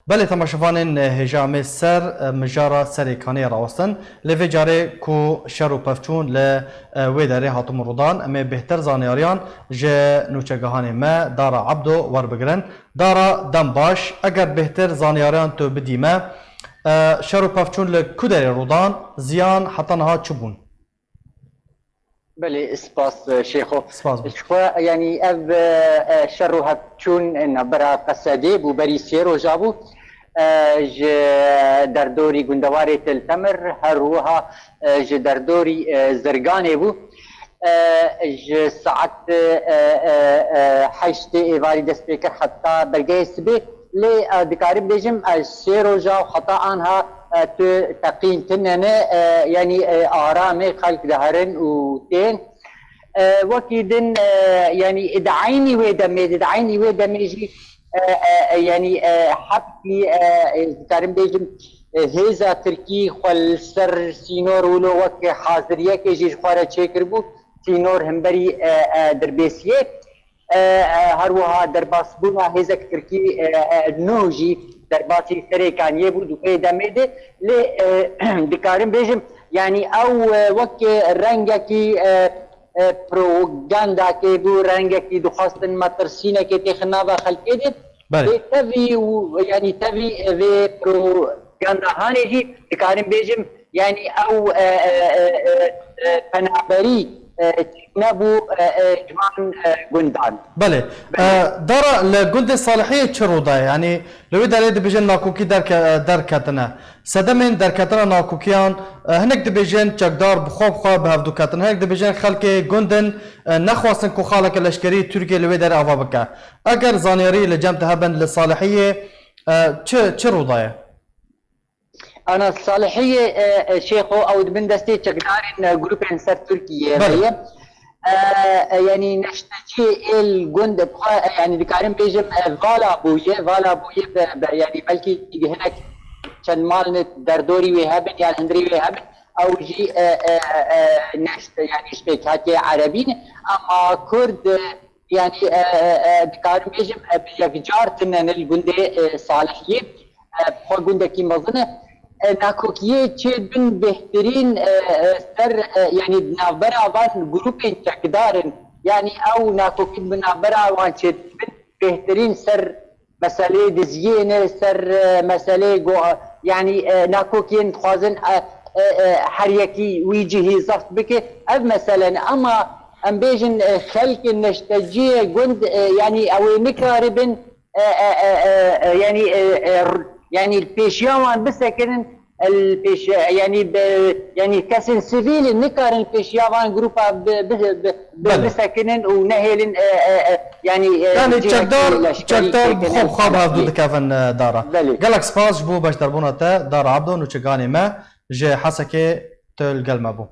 بله تماشاوان هجام سر مجارا سریکانی راوستن لوی جاره کو شر و پفچون ل ویداره هاتم رودان اما بهتر زانیاریان جه نوچگهان ما دارا عبدو ور بگرن دارا دم باش اگر بهتر زانیاریان تو بدیمه شر و پفچون ل کدر رودان زیان حتی نها چبون بله سپاس شیخو سپاس شخوا يعني اف شروها تشون ان برا قصدي بو بري سيرو جابو ج دردوري گندواري تلتمر هروها ج دردوري زرگاني بو ج ساعت حشت ايواري دست بكر حتى برگه سبي لي دكارب بيجم سيرو جاو خطا عنها تقين تننا يعني آرام خلق دهرن وتين وكيدن يعني ادعيني ودميجي يعني حبكي كارم بيجم هيزا تركي خل سر سينور ولو وك حاضريه كيجي خواره تشكربو سينور همبري دربيسيه هروها درباس بونا هيزا تركي نوجي درباسي سري كان يبو دوكي دميده لي دكارم بيجم يعني او وك رنگكي پروپاگاندا کې بو رنګ کې د خاصن مترسینه کې تخنا و خلک دې تبي يعني تبي في بروپاگاندا هاني کارم بيجم يعني او فنابري نبو جمان گندان بله دارا لجند الصالحيه شروطه يعني لو داري دبيجن ناكوكي دركتنا سدمن دركتنا ناكوكيان هناك دبيجن تشقدار بخوب هفدو كاتن هناك دبيجن خلك جندن نخواستن كو خالك الاشكري تركيا لو داري افابكا اگر زانيري لجمت هبن للصالحيه شروطه انا الصالحيه شيخو او من دستي تشقدارين جروب انسر تركيا يعني نشتكي الجند يعني دكارم بيجم فالا بويه يعني بلكي هناك كان مال دردوري ويهبن يعني هندري ويهبن او جي نشت يعني شبكات عربيين اما كرد يعني دكارم بيجم يكجار تنن الجند صالحيه بخو جند كي مظنه ناكوكيه تشبن بهترين سر يعني بنابرا وان جروبين تقدارن يعني او ناكوكي بنابرا وان تشبن بهترين سر مسألة دزينة سر مسألة يعني ناكوكين خوازن حريكي ويجي زفت بك اف مثلا اما ام بيجن خلق نشتجيه جند يعني او مكاربن يعني البيشيوان بسكن البيش يعني يعني كاسن سيفيل النكار البيشيوان جروبا بسكن ونهيل يعني تشقدار بخوب خواب هفدو دكافن دارا قالك سباس جبو باش دربونا تا دارا عبدو نو تشقاني ما جي حسكي تل قلمبو